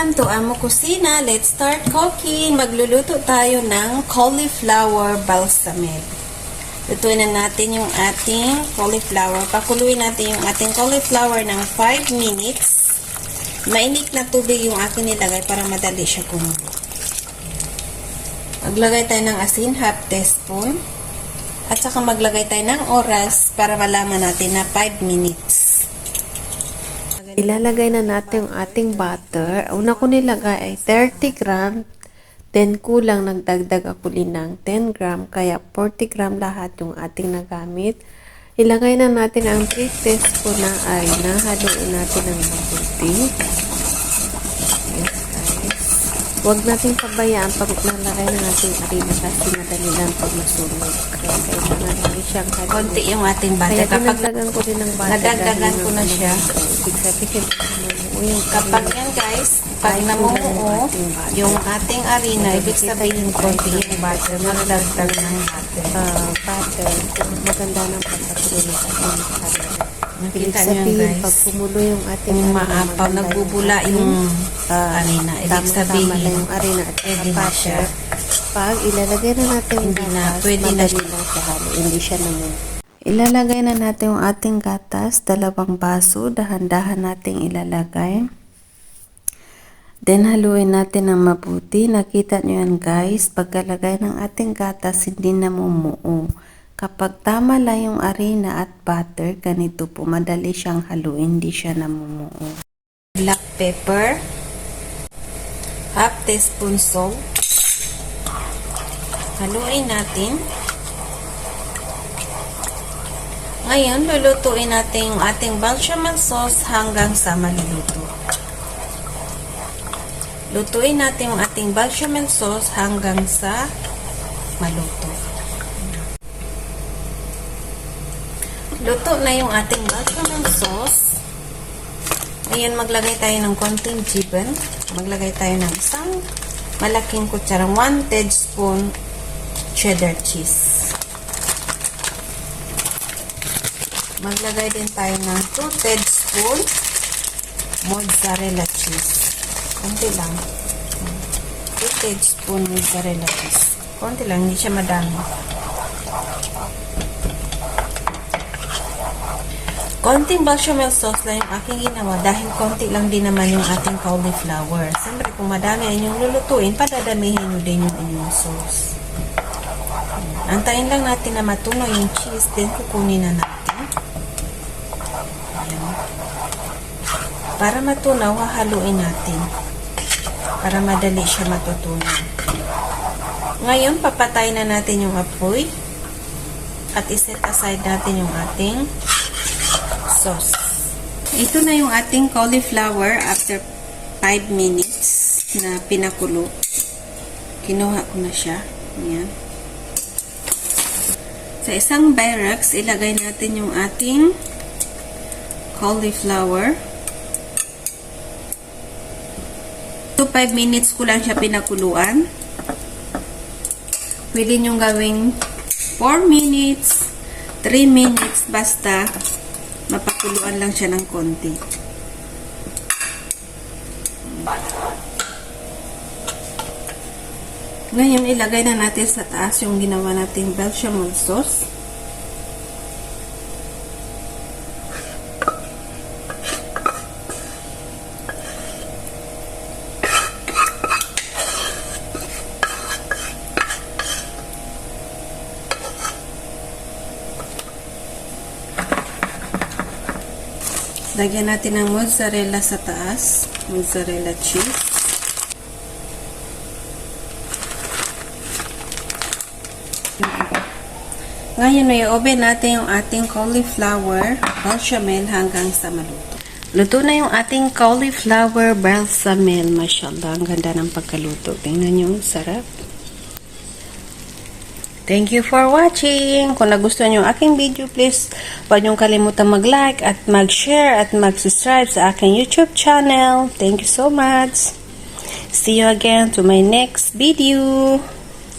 Welcome to Amo Kusina. Let's start cooking. Magluluto tayo ng cauliflower balsamel. Lutuin na natin yung ating cauliflower. Pakuluin natin yung ating cauliflower ng 5 minutes. Mainit na tubig yung aking nilagay para madali siya kumulo. Maglagay tayo ng asin, half teaspoon. At saka maglagay tayo ng oras para malaman natin na 5 minutes. Ilalagay na natin yung ating butter. Una ko nilagay ay 30 gram. Then kulang nagdagdag ako din ng 10 gram. Kaya 40 gram lahat yung ating nagamit. Ilagay na natin ang 3 teaspoon na ay nahaluin natin ng mabuti. Yes guys. Huwag natin pabayaan pag nalagay na natin harina kasi madali lang pag masunog. Kaya kailangan natin siyang haluin. Konti yung ating butter. Kaya dinagdagan ko din ng butter. Nadagdagan ko na siya. Ibig sabihin, kapag yan guys, pag namumuo yung ating harina, ibig sabihin konti yung butter, magdagdag ng butter. Maganda ng pagkatuloy ng ating harina. Ibig Nakita nyo yan sabihin, guys, pag kumulo yung ating kung maapaw, nagbubula yung harina, ibig tama na sabihin, yung harina at pwede na siya. Pag ilalagay na natin yung Hindi na, gatas, pwede na madali siya. lang siya halo. Hindi siya naman. Ilalagay na natin yung ating gatas, 2 baso, dahan-dahan nating ilalagay. Then, haluin natin ng mabuti. Nakita nyo yan guys, pagkalagay ng ating gatas, hindi namumuo. Kapag tama lang yung harina at butter, ganito po, madali siyang haluin, hindi siya namumuo. Black pepper, half teaspoon salt, haluin natin. Ngayon, lulutuin natin yung ating bechamel sauce hanggang sa maluluto. Lutuin natin yung ating bechamel sauce hanggang sa maluto. Luto na yung ating bechamel sauce. Ngayon, maglagay tayo ng konting gibbon. Maglagay tayo ng isang malaking kutsarang 1 teaspoon cheddar cheese. Maglagay din tayo ng 2 teaspoon mozzarella cheese. Konti lang. 2 teaspoon mozzarella cheese. Konti lang, hindi siya madami. Konting bechamel sauce lang yung aking ginawa dahil konti lang din naman yung ating cauliflower. Siyempre, kung madami ang inyong lulutuin, padadamihin nyo din yung inyong sauce. Antayin lang natin na matunaw yung cheese, then kukunin na natin. Ayan. Para matunaw, hahaluin natin. Para madali siya matutunaw. Ngayon, papatay na natin yung apoy. At iset aside natin yung ating sauce. Ito na yung ating cauliflower after 5 minutes na pinakulo. Kinuha ko na siya. Ayan. Sa isang Pyrex, ilagay natin yung ating cauliflower. 5 minutes ko lang siya pinakuluan. Pwede nyo gawing 4 minutes, 3 minutes, basta mapakuluan lang siya ng konti. Ngayon, ilagay na natin sa taas yung ginawa nating bechamel sauce. Lagyan natin ng mozzarella sa taas, mozzarella cheese. Ngayon, i-oven natin yung ating cauliflower bechamel hanggang sa maluto. Luto na yung ating cauliflower balsamel. Mashallah, ang ganda ng pagkaluto. Tingnan nyo, sarap. Thank you for watching. Kung nagustuhan nyo ang aking video, please huwag nyo kalimutan mag-like at mag-share at mag-subscribe sa aking YouTube channel. Thank you so much. See you again to my next video.